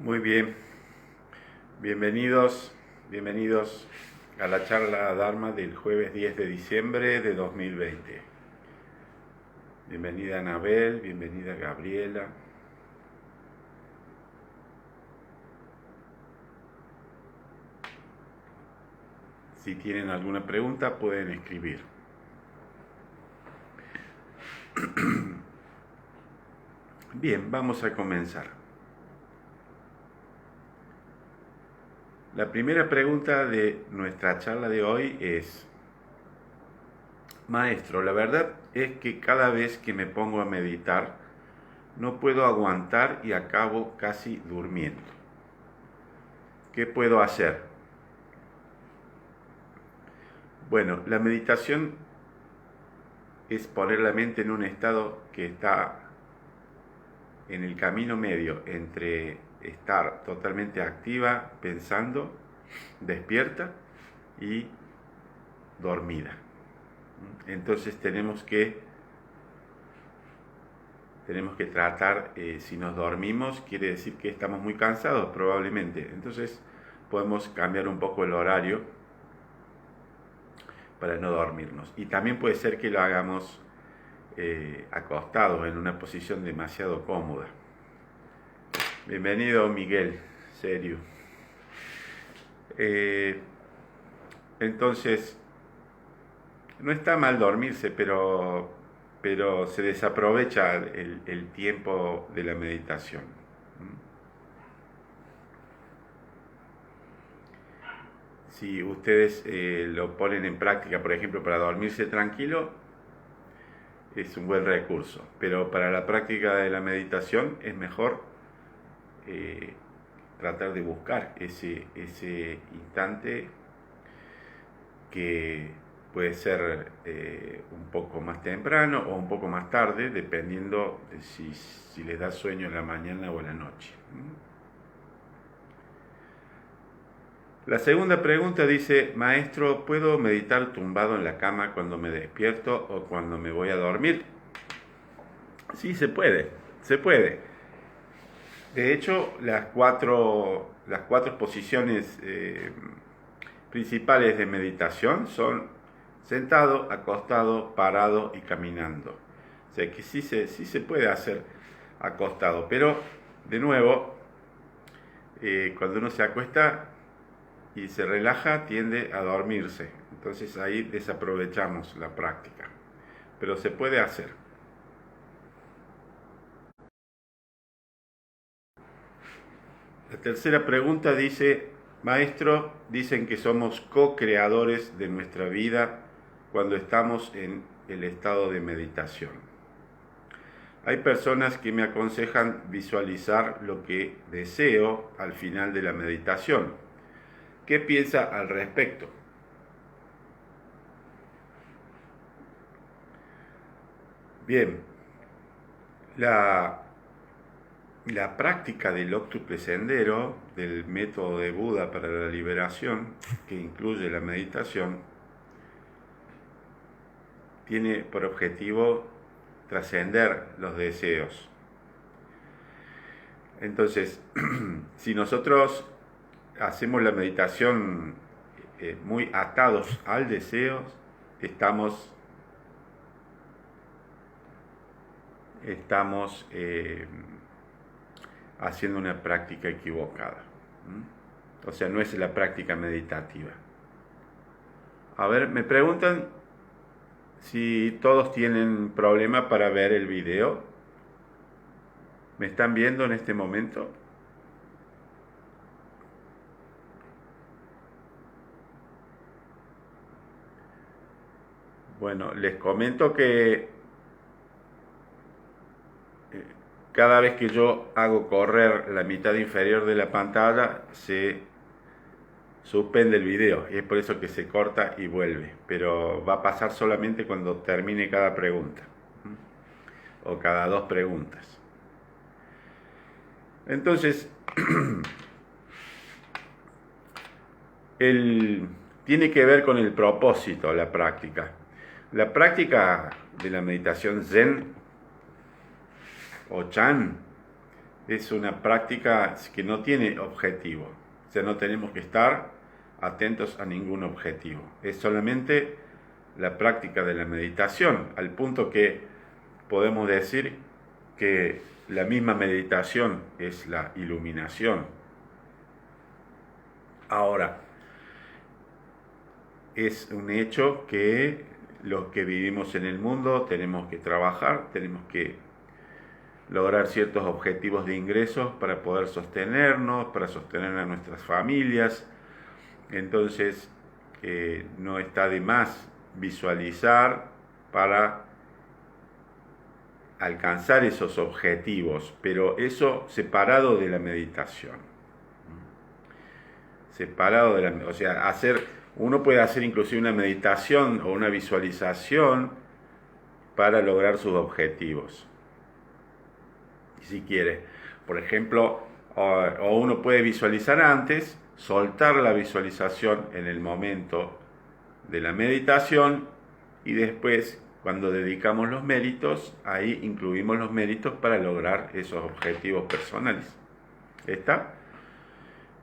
Muy bien, bienvenidos a la charla Dharma del jueves 10 de diciembre de 2020. Bienvenida Anabel, bienvenida Gabriela. Si tienen alguna pregunta pueden escribir. Bien, vamos a comenzar. La primera pregunta de nuestra charla de hoy es: Maestro, la verdad es que cada vez que me pongo a meditar no puedo aguantar y acabo casi durmiendo. ¿Qué puedo hacer? Bueno, la meditación es poner la mente en un estado que está en el camino medio entre estar totalmente activa, pensando, despierta y dormida. Entonces tenemos que tratar, si nos dormimos, quiere decir que estamos muy cansados probablemente. Entonces podemos cambiar un poco el horario para no dormirnos. Y también puede ser que lo hagamos acostados en una posición demasiado cómoda. Bienvenido Miguel, serio. Entonces, no está mal dormirse, pero se desaprovecha el tiempo de la meditación. Si ustedes lo ponen en práctica, por ejemplo, para dormirse tranquilo, es un buen recurso. Pero para la práctica de la meditación es mejor tratar de buscar ese instante que puede ser un poco más temprano o un poco más tarde, dependiendo de si les da sueño en la mañana o en la noche. La segunda pregunta dice: Maestro, ¿puedo meditar tumbado en la cama cuando me despierto o cuando me voy a dormir? Sí, se puede. De hecho, las cuatro posiciones principales de meditación son sentado, acostado, parado y caminando. O sea que sí se puede hacer acostado, pero de nuevo, cuando uno se acuesta y se relaja, tiende a dormirse. Entonces ahí desaprovechamos la práctica, pero se puede hacer. La tercera pregunta dice: Maestro, dicen que somos co-creadores de nuestra vida cuando estamos en el estado de meditación. Hay personas que me aconsejan visualizar lo que deseo al final de la meditación. ¿Qué piensa al respecto? Bien, la práctica del octuple sendero, del método de Buda para la liberación, que incluye la meditación, tiene por objetivo trascender los deseos. Entonces, si nosotros hacemos la meditación muy atados al deseo, estamos haciendo una práctica equivocada. O sea, no es la práctica meditativa. A ver, me preguntan si todos tienen problema para ver el video. ¿Me están viendo en este momento? Bueno, les comento que cada vez que yo hago correr la mitad inferior de la pantalla, se suspende el video y es por eso que se corta y vuelve, pero va a pasar solamente cuando termine cada pregunta o cada dos preguntas. Entonces, tiene que ver con el propósito, la práctica. La práctica de la meditación Zen o Chan es una práctica que no tiene objetivo. O sea, no tenemos que estar atentos a ningún objetivo. Es solamente la práctica de la meditación, al punto que podemos decir que la misma meditación es la iluminación. Ahora, es un hecho que los que vivimos en el mundo tenemos que trabajar, tenemos que lograr ciertos objetivos de ingresos para poder sostenernos, para sostener a nuestras familias. Entonces, no está de más visualizar para alcanzar esos objetivos, pero eso separado de la meditación. Separado de la, o sea, uno puede hacer inclusive una meditación o una visualización para lograr sus objetivos, si quiere. Por ejemplo, o uno puede visualizar antes, soltar la visualización en el momento de la meditación y después, cuando dedicamos los méritos, ahí incluimos los méritos para lograr esos objetivos personales. ¿Está?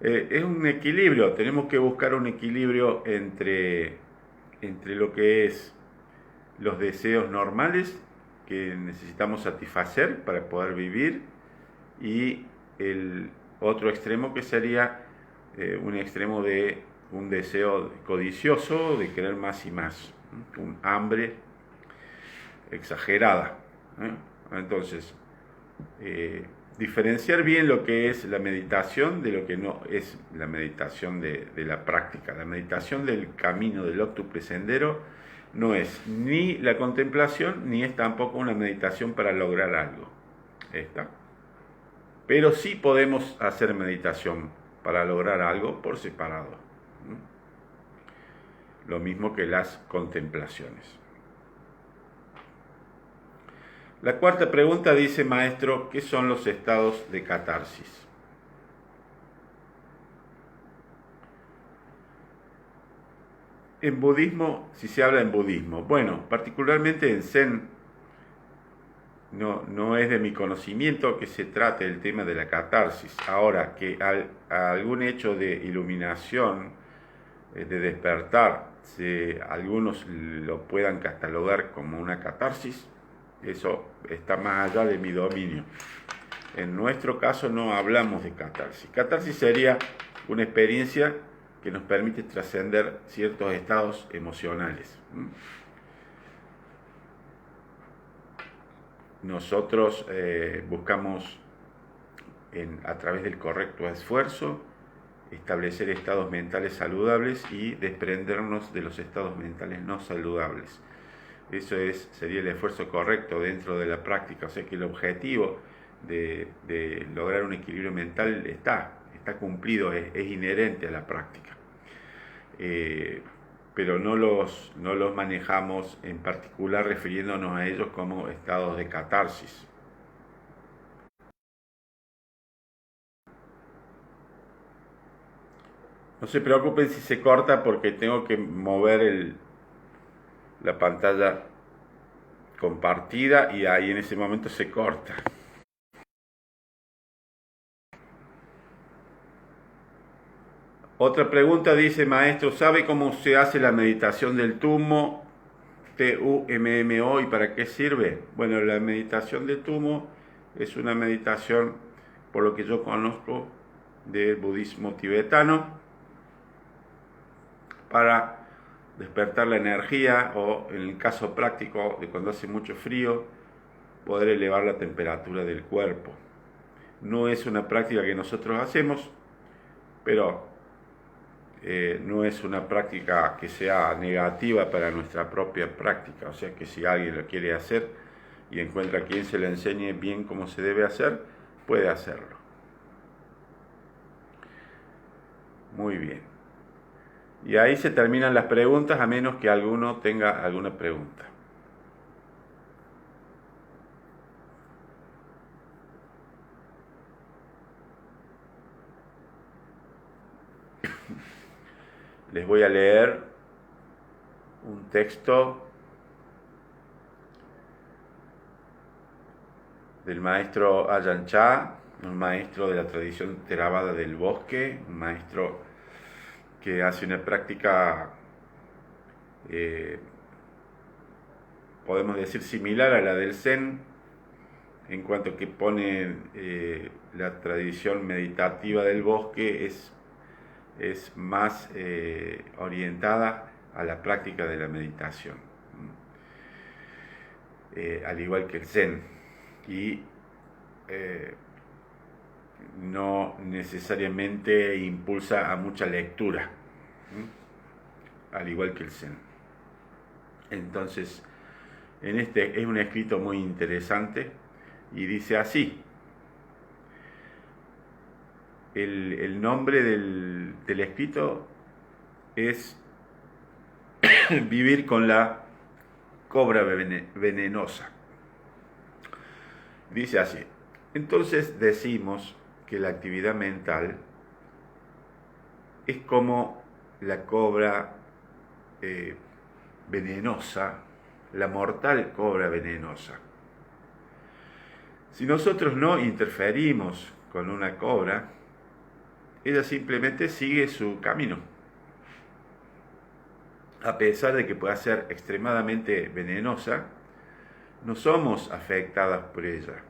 Es un equilibrio, tenemos que buscar un equilibrio entre lo que es los deseos normales que necesitamos satisfacer para poder vivir y el otro extremo que sería un extremo de un deseo codicioso de querer más y más, un hambre exagerada. Entonces, diferenciar bien lo que es la meditación de lo que no es la meditación de la práctica. La meditación del camino del óctuple sendero no es ni la contemplación ni es tampoco una meditación para lograr algo. ¿Está? Pero sí podemos hacer meditación para lograr algo por separado. Lo mismo que las contemplaciones. La cuarta pregunta dice, maestro, ¿qué son los estados de catarsis? En budismo, si se habla en budismo, bueno, particularmente en Zen, no es de mi conocimiento que se trate el tema de la catarsis. Ahora, que algún hecho de iluminación, de despertar, algunos lo puedan catalogar como una catarsis, eso está más allá de mi dominio. En nuestro caso no hablamos de catarsis. Catarsis sería una experiencia que nos permite trascender ciertos estados emocionales. Nosotros buscamos a través del correcto esfuerzo establecer estados mentales saludables y desprendernos de los estados mentales no saludables. Eso sería el esfuerzo correcto dentro de la práctica, o sea que el objetivo de lograr un equilibrio mental está cumplido, es inherente a la práctica. Pero no los manejamos en particular refiriéndonos a ellos como estados de catarsis. No se preocupen si se corta porque tengo que mover la pantalla compartida y ahí en ese momento se corta. Otra pregunta dice, maestro, ¿sabe cómo se hace la meditación del tumo? TUMMO, ¿y para qué sirve? Bueno, la meditación del tumo es una meditación, por lo que yo conozco, del budismo tibetano, para despertar la energía o, en el caso práctico de cuando hace mucho frío, poder elevar la temperatura del cuerpo. No es una práctica que nosotros hacemos, pero no es una práctica que sea negativa para nuestra propia práctica. O sea que si alguien lo quiere hacer y encuentra a quien se le enseñe bien cómo se debe hacer, puede hacerlo. Muy bien. Y ahí se terminan las preguntas, a menos que alguno tenga alguna pregunta. Les voy a leer un texto del maestro Ajahn Chah, un maestro de la tradición Theravada del bosque, un maestro que hace una práctica, podemos decir, similar a la del Zen, en cuanto que pone la tradición meditativa del bosque es más orientada a la práctica de la meditación, al igual que el Zen, y no necesariamente impulsa a mucha lectura, al igual que el Zen. Entonces, este es un escrito muy interesante y dice así: el nombre del escrito es Vivir con la cobra venenosa. Dice así: entonces decimos que la actividad mental es como la cobra venenosa, la mortal cobra venenosa. Si nosotros no interferimos con una cobra, ella simplemente sigue su camino. A pesar de que pueda ser extremadamente venenosa, no somos afectados por ella.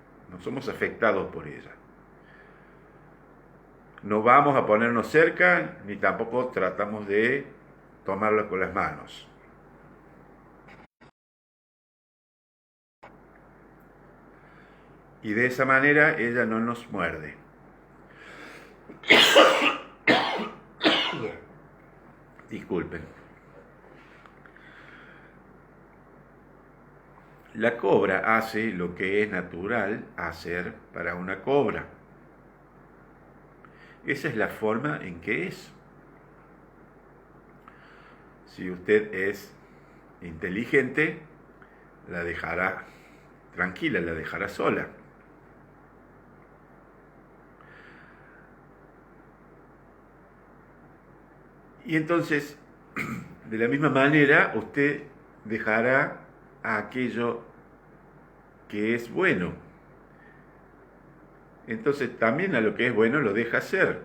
No vamos a ponernos cerca, ni tampoco tratamos de tomarla con las manos. Y de esa manera ella no nos muerde. Disculpen. La cobra hace lo que es natural hacer para una cobra. Esa es la forma en que es. Si usted es inteligente, la dejará tranquila, la dejará sola. Y entonces, de la misma manera, usted dejará a aquello que es bueno. Entonces, también a lo que es bueno lo deja hacer.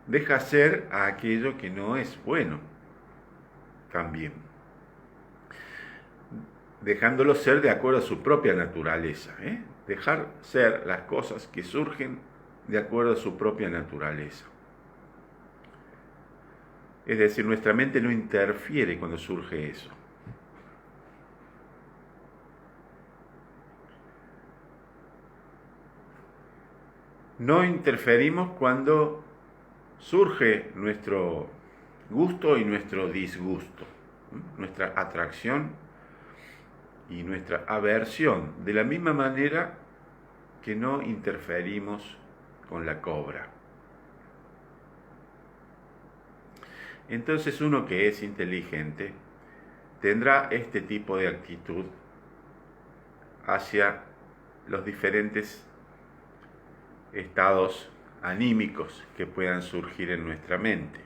Deja hacer a aquello que no es bueno. También. Dejándolo ser de acuerdo a su propia naturaleza. Dejar ser las cosas que surgen de acuerdo a su propia naturaleza. Es decir, nuestra mente no interfiere cuando surge eso. No interferimos cuando surge nuestro gusto y nuestro disgusto, nuestra atracción y nuestra aversión, de la misma manera que no interferimos con la cobra. Entonces uno que es inteligente tendrá este tipo de actitud hacia los diferentes estados anímicos que puedan surgir en nuestra mente.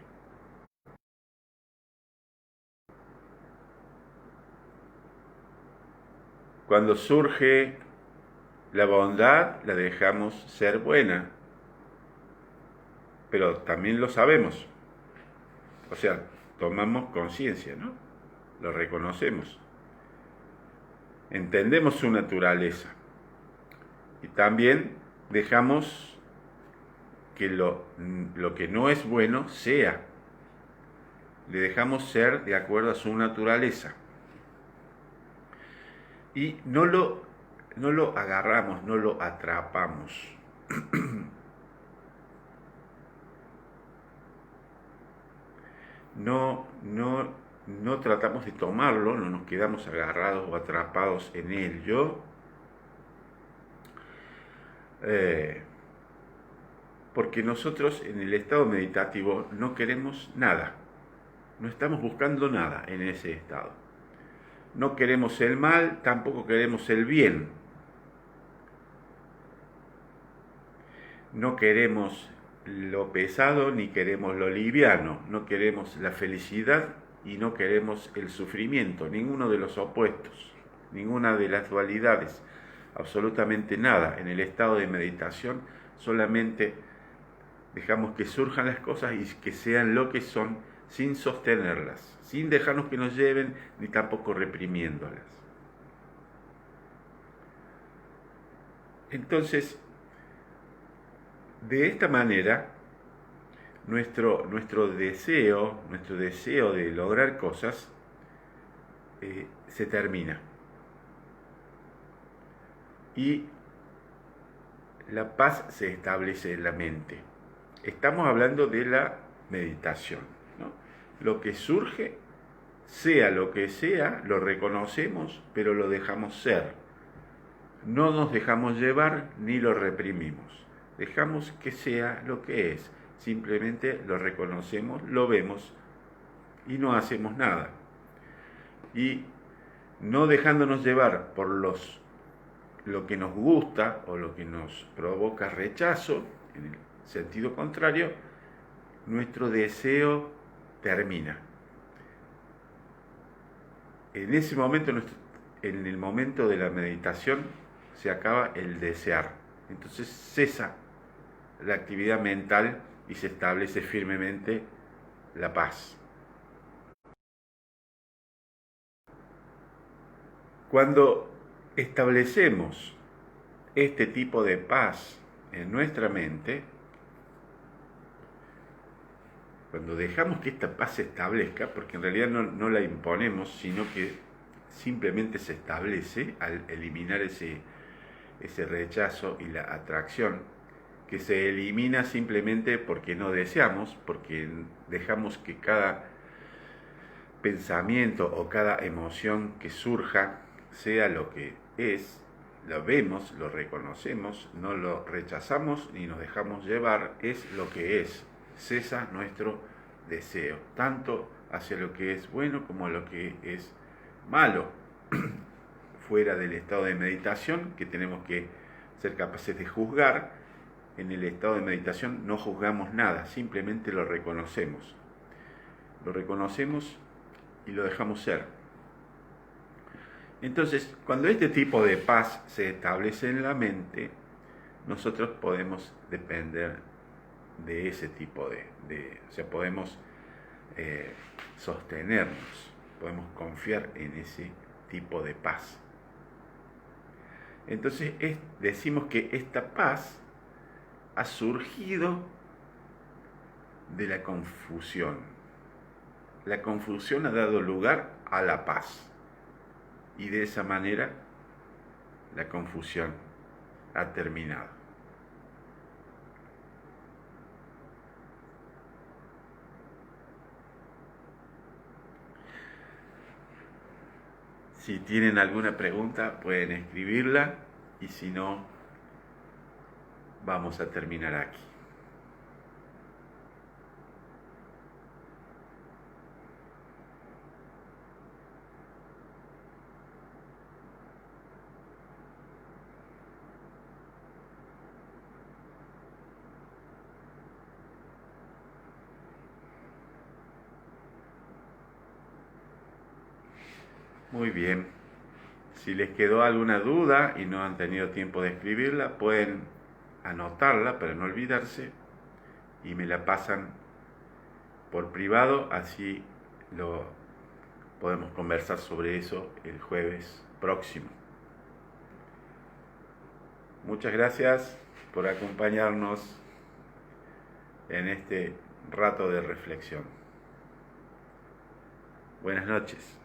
Cuando surge la bondad, la dejamos ser buena, pero también lo sabemos. O sea, tomamos conciencia, ¿no? Lo reconocemos. Entendemos su naturaleza. Y también dejamos que lo que no es bueno sea. Le dejamos ser de acuerdo a su naturaleza. Y no lo agarramos, no lo atrapamos. No tratamos de tomarlo, no nos quedamos agarrados o atrapados en él. Porque nosotros en el estado meditativo no queremos nada, no estamos buscando nada en ese estado. No queremos el mal, tampoco queremos el bien. No queremos lo pesado ni queremos lo liviano, no queremos la felicidad y no queremos el sufrimiento, ninguno de los opuestos, ninguna de las dualidades. absolutamente nada. En el estado de meditación solamente dejamos que surjan las cosas y que sean lo que son, sin sostenerlas, sin dejarnos que nos lleven, ni tampoco reprimiéndolas. Entonces, de esta manera, nuestro deseo de lograr cosas se termina. Y la paz se establece en la mente. Estamos hablando de la meditación, ¿no? Lo que surge, sea lo que sea, lo reconocemos, pero lo dejamos ser. No nos dejamos llevar ni lo reprimimos. Dejamos que sea lo que es. Simplemente lo reconocemos, lo vemos y no hacemos nada. Y no dejándonos llevar por lo que nos gusta o lo que nos provoca rechazo, en el sentido contrario, nuestro deseo termina. En ese momento, en el momento de la meditación, se acaba el desear. Entonces cesa la actividad mental y se establece firmemente la paz. Cuando establecemos este tipo de paz en nuestra mente, cuando dejamos que esta paz se establezca, porque en realidad no la imponemos, sino que simplemente se establece al eliminar ese rechazo y la atracción, que se elimina simplemente porque no deseamos, porque dejamos que cada pensamiento o cada emoción que surja sea lo que es, lo vemos, lo reconocemos, no lo rechazamos ni nos dejamos llevar, es lo que es. Cesa nuestro deseo, tanto hacia lo que es bueno como lo que es malo. Fuera del estado de meditación, que tenemos que ser capaces de juzgar, en el estado de meditación no juzgamos nada, simplemente lo reconocemos. Lo reconocemos y lo dejamos ser. Entonces, cuando este tipo de paz se establece en la mente, nosotros podemos depender de ese tipo o sea, podemos sostenernos, podemos confiar en ese tipo de paz. Entonces decimos que esta paz ha surgido de la confusión. La confusión ha dado lugar a la paz. Y de esa manera la confusión ha terminado. Si tienen alguna pregunta pueden escribirla y si no, vamos a terminar aquí. Muy bien. Si les quedó alguna duda y no han tenido tiempo de escribirla, pueden anotarla para no olvidarse y me la pasan por privado, así podemos conversar sobre eso el jueves próximo. Muchas gracias por acompañarnos en este rato de reflexión. Buenas noches.